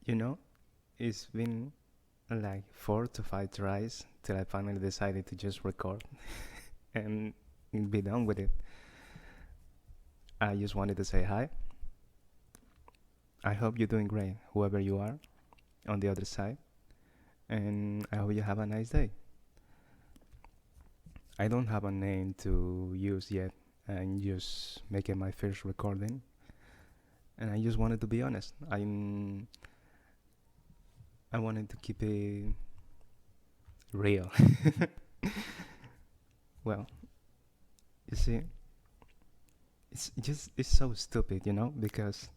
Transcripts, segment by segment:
You know, it's been like 4 to 5 tries till I finally decided to just record and be done with it. I just wanted to say hi. I hope you're doing great, whoever you are on the other side, and I hope you have a nice day. I don't have a name to use yet. I'm just making my first recording, and I just wanted to be honest. I wanted to keep it real. Well, you see, it's so stupid, because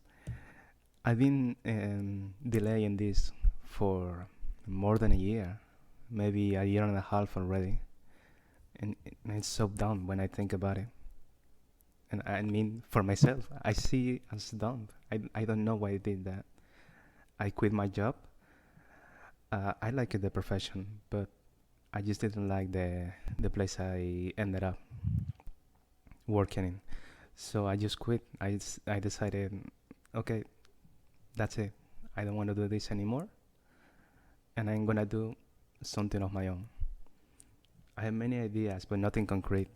I've been delaying this for more than a year, maybe a year and a half already, and it's so dumb when I think about it. And I mean, for myself, I see it as dumb. I don't know why I did that. I quit my job. I liked the profession, but I just didn't like the place I ended up working in. So I just quit. I decided, okay, that's it. I don't want to do this anymore, and I'm gonna do something of my own. I have many ideas, but nothing concrete,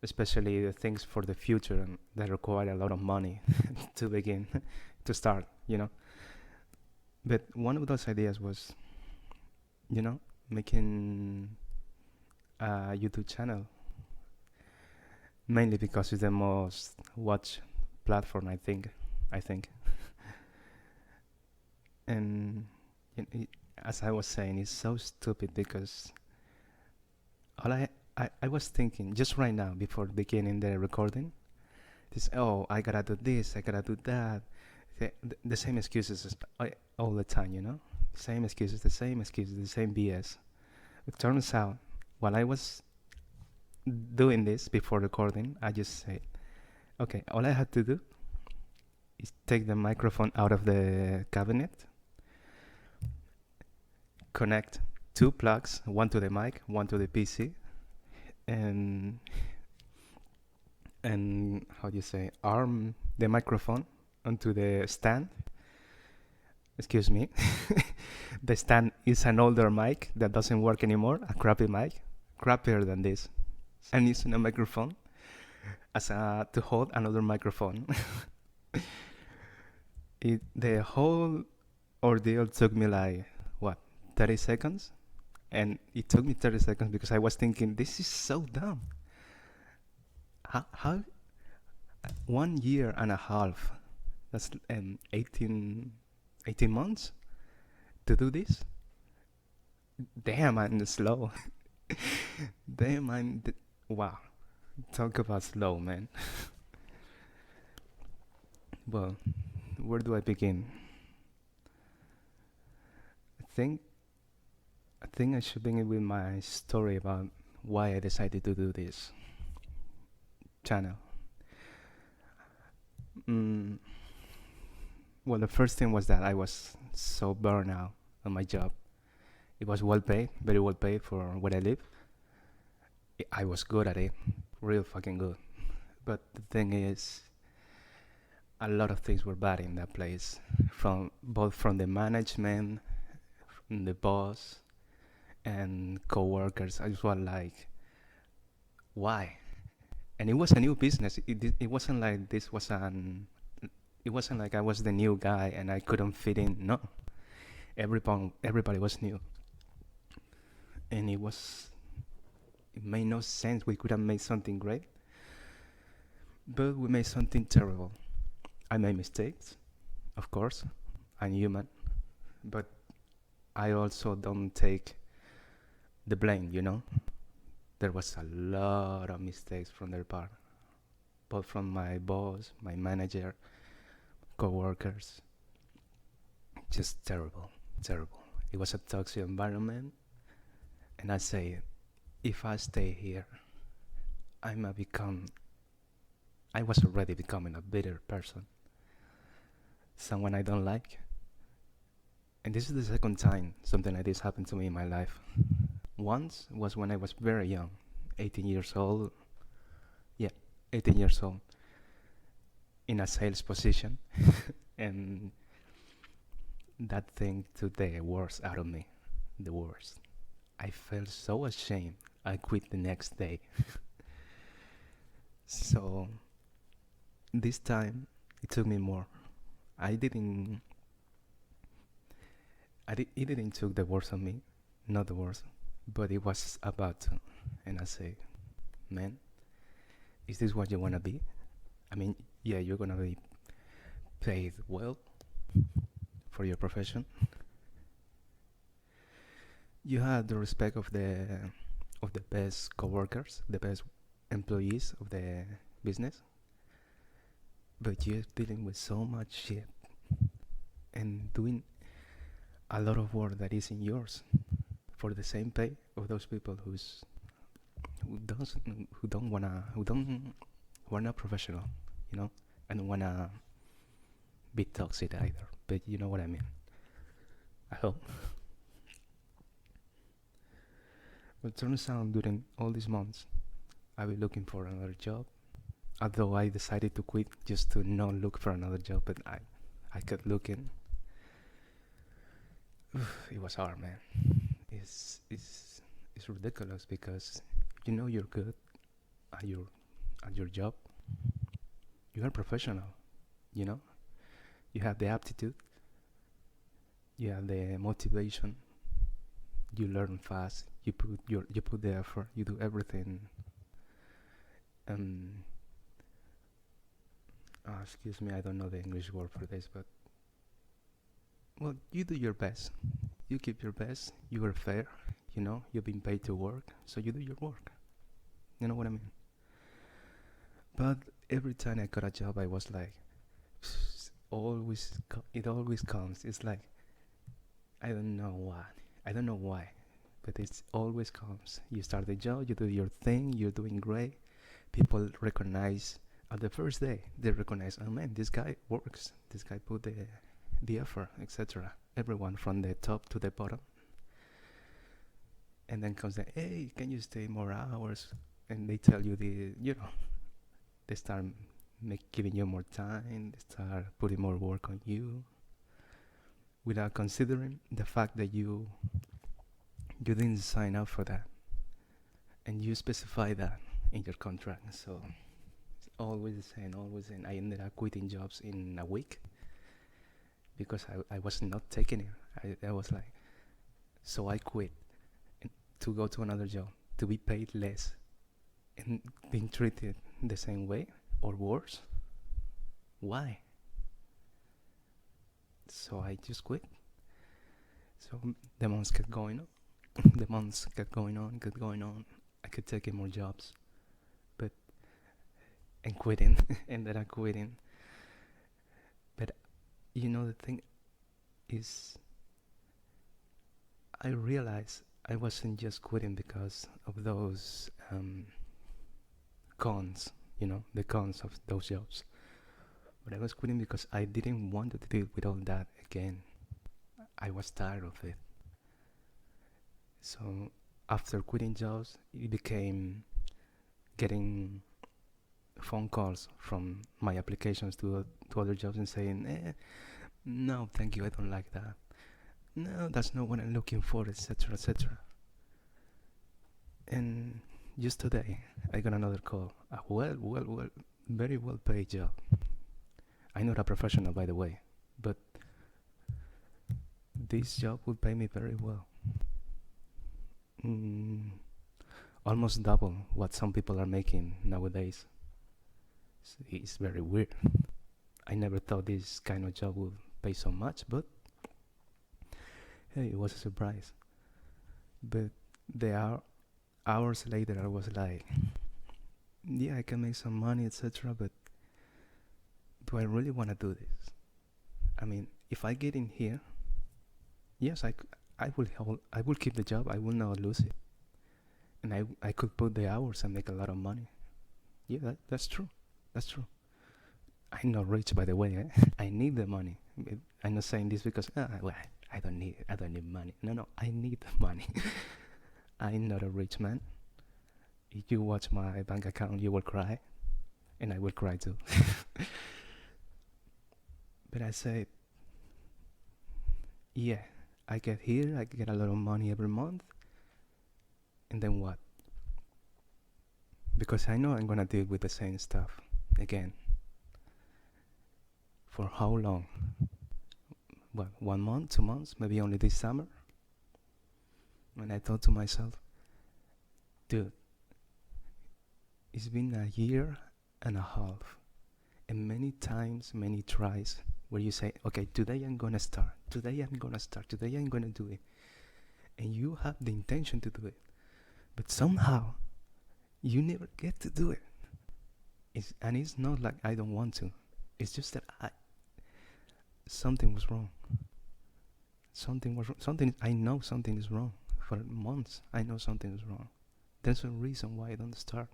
especially the things for the future that require a lot of money to begin, to start. But one of those ideas was, you know, making a YouTube channel, mainly because it's the most watched platform, I think. I think. And as I was saying, it's so stupid because all I was thinking just right now before beginning the recording is, oh, I gotta do this, I gotta do that. The same excuses all the time. Same excuses, the same BS. It turns out, while I was doing this before recording, I just said, okay, all I had to do is take the microphone out of the cabinet, connect two plugs, one to the mic, one to the PC, and how do you say, arm the microphone onto the stand. Excuse me. The stand is an older mic that doesn't work anymore, a crappy mic, crappier than this, and using a microphone to hold another microphone. The whole ordeal took me like, what, 30 seconds? And it took me 30 seconds because I was thinking, this is so dumb. How 1 year and a half, that's 18 months to do this? Damn, I'm slow. Damn, wow. Talk about slow, man. Well, where do I begin? I think I should begin with my story about why I decided to do this channel. Well, the first thing was that I was so burned out on my job. It was well paid, very well paid for where I live. I was good at it, real fucking good. But the thing is, a lot of things were bad in that place, both from the management, from the boss, and co-workers. I just was like, why? And it was a new business. It wasn't like this was an. It wasn't like I was the new guy and I couldn't fit in. No, everybody was new, and it made no sense. We could have made something great, but we made something terrible. I made mistakes, of course. I'm human, but I also don't take the blame. There was a lot of mistakes from their part, both from my boss, my manager, co-workers. Just terrible, terrible. It was a toxic environment, and I say, if I stay here, I might become. I was already becoming a bitter person, someone I don't like. And this is the second time something like this happened to me in my life. Once was when I was very young, 18 years old. Yeah, 18 years old, in a sales position. And that thing took the worst out of me. The worst. I felt so ashamed. I quit the next day. So this time it took me more. I didn't. It didn't took the worst of me, not the worst, but it was about to. And I say, man, is this what you wanna be? I mean, yeah, you're gonna be paid well for your profession. You have the respect of the best coworkers, the best employees of the business, but you're dealing with so much shit and doing a lot of work that isn't yours for the same pay of those people who don't who are not professional, you know, and wanna be toxic either. But you know what I mean. I hope. But turns out during all these months, I've been looking for another job. Although I decided to quit just to not look for another job, but I kept looking. It was hard, man. It's ridiculous because you know you're good at your job. You are professional, you know. You have the aptitude. You have the motivation. You learn fast. You put the effort. You do everything. Um. Excuse me, I don't know the English word for this, but well, you do your best. You keep your best. You are fair. You know, you've been paid to work, so you do your work. You know what I mean? But every time I got a job, I was like, it always comes. It's like I don't know why. I don't know why, but it always comes. You start the job, you do your thing, you're doing great. People recognize at the first day. They recognize, oh man, this guy works. This guy put the effort, etc. Everyone from the top to the bottom. And then comes the, hey, can you stay more hours? And they tell you they start giving you more time. They start putting more work on you, without considering the fact that you didn't sign up for that, and you specify that in your contract. So it's always the same, always. And I ended up quitting jobs in a week because I was not taking it. I was like, so I quit to go to another job, to be paid less and being treated the same way or worse. Why? So I just quit. So the months kept going on. The months kept going on, kept going on. I kept taking more jobs, but and quitting, ended up quitting. But you know the thing is, I realized I wasn't just quitting because of those cons, the cons of those jobs. But I was quitting because I didn't want to deal with all that again. I was tired of it. So after quitting jobs, it became getting phone calls from my applications to other jobs and saying, no, thank you, I don't like that. No, that's not what I'm looking for, etc., etc. And just today, I got another call. A very well paid job. I'm not a professional, by the way, but this job will pay me very well. Almost double what some people are making nowadays. It's very weird. I never thought this kind of job would pay so much, but hey, it was a surprise. But hours later, I was like, yeah, I can make some money, etc. But do I really want to do this? I mean, if I get in here, yes, I will keep the job. I will not lose it, and I could put the hours and make a lot of money. Yeah, that's true. That's true. I'm not rich, by the way. I need the money. I'm not saying this because I don't need money. No, I need the money. I'm not a rich man. If you watch my bank account, you will cry, and I will cry too. But I said, Yeah, I get here, I get a lot of money every month, and then what? Because I know I'm gonna deal with the same stuff again. For how long? What, 1 month, 2 months, maybe only this summer? And I thought to myself, dude, it's been a year and a half, and many times, many tries where you say, okay, today I'm gonna start, today I'm gonna start, today I'm gonna do it. And you have the intention to do it, but somehow you never get to do it. And it's not like I don't want to. It's just that something was wrong. Something was wrong. I know something is wrong. For months, I know something is wrong. There's a reason why I don't start.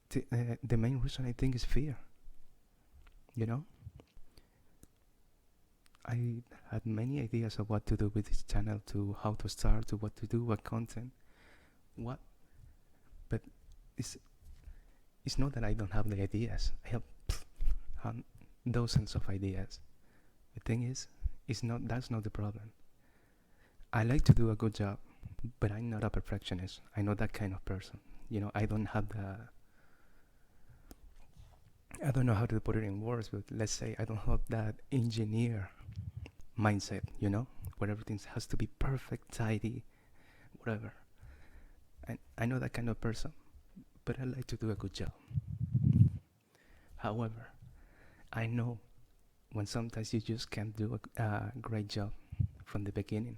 The main reason I think is fear. You know, I had many ideas of what to do with this channel, to how to start, to what to do, what content, what. But it's it's not that I don't have the ideas. I have dozens of ideas. The thing is, it's not. That's not the problem. I like to do a good job, but I'm not a perfectionist. I'm not that kind of person. You know, I don't have the. I don't know how to put it in words, but let's say I don't have that engineer mindset. You know, where everything has to be perfect, tidy, whatever. And I know that kind of person, but I like to do a good job. However, I know when sometimes you just can't do a great job from the beginning.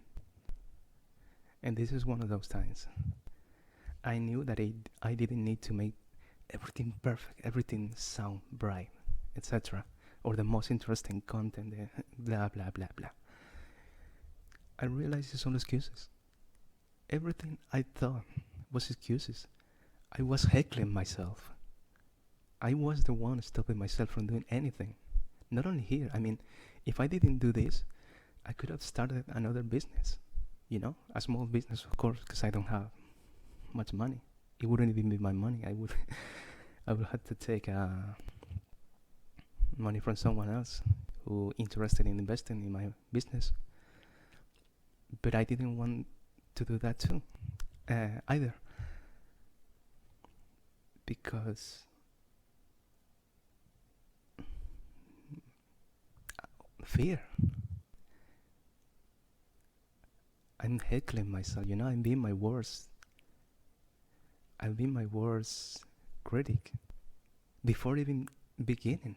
And this is one of those times. I knew that I didn't need to make everything perfect, everything sound bright, etc. Or the most interesting content, blah, blah, blah, blah. I realized it's all excuses. Everything I thought was excuses. I was heckling myself. I was the one stopping myself from doing anything. Not only here, I mean, if I didn't do this, I could have started another business. You know, a small business, of course, because I don't have much money. It wouldn't even be my money. I would have to take money from someone else who interested in investing in my business. But I didn't want to do that too, either, because fear. I'm heckling myself. You know, I'm being my worst. I've been my worst critic before even beginning.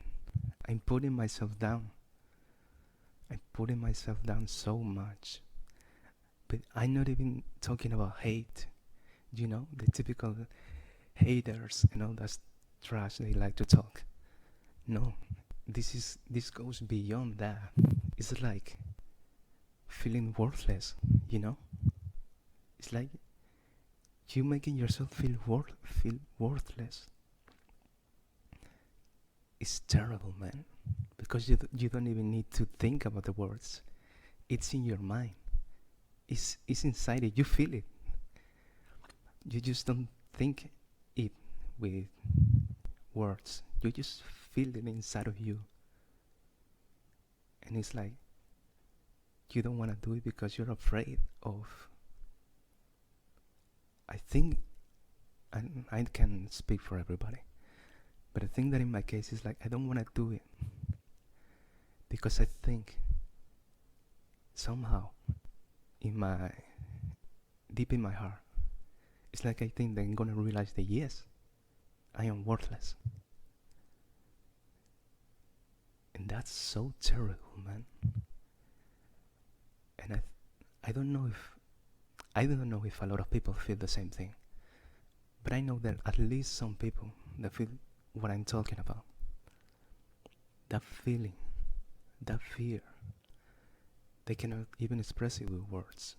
I'm putting myself down. I'm putting myself down so much. But I'm not even talking about hate. You know, the typical haters and all that trash they like to talk. No, this goes beyond that. It's like feeling worthless, you know? It's like you making yourself feel worthless. It's terrible, man, because you don't even need to think about the words. It's in your mind. It's inside it. You feel it. You just don't think it with words. You just feel it inside of you. And it's like you don't want to do it because you're afraid of. I think, and I can speak for everybody, but I think that in my case is like I don't want to do it because I think somehow deep in my heart, it's like I think that I'm gonna realize that yes, I am worthless. And that's so terrible, man. And I don't know if a lot of people feel the same thing, but I know that at least some people that feel what I'm talking about. That feeling, that fear, they cannot even express it with words.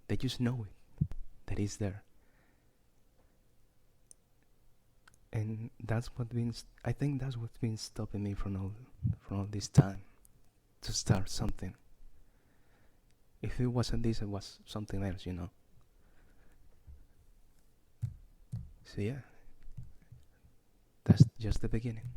They just know it, that it's there. And I think that's what's been stopping me from all this time to start something. If it wasn't this, it was something else, you know. So yeah, that's just the beginning.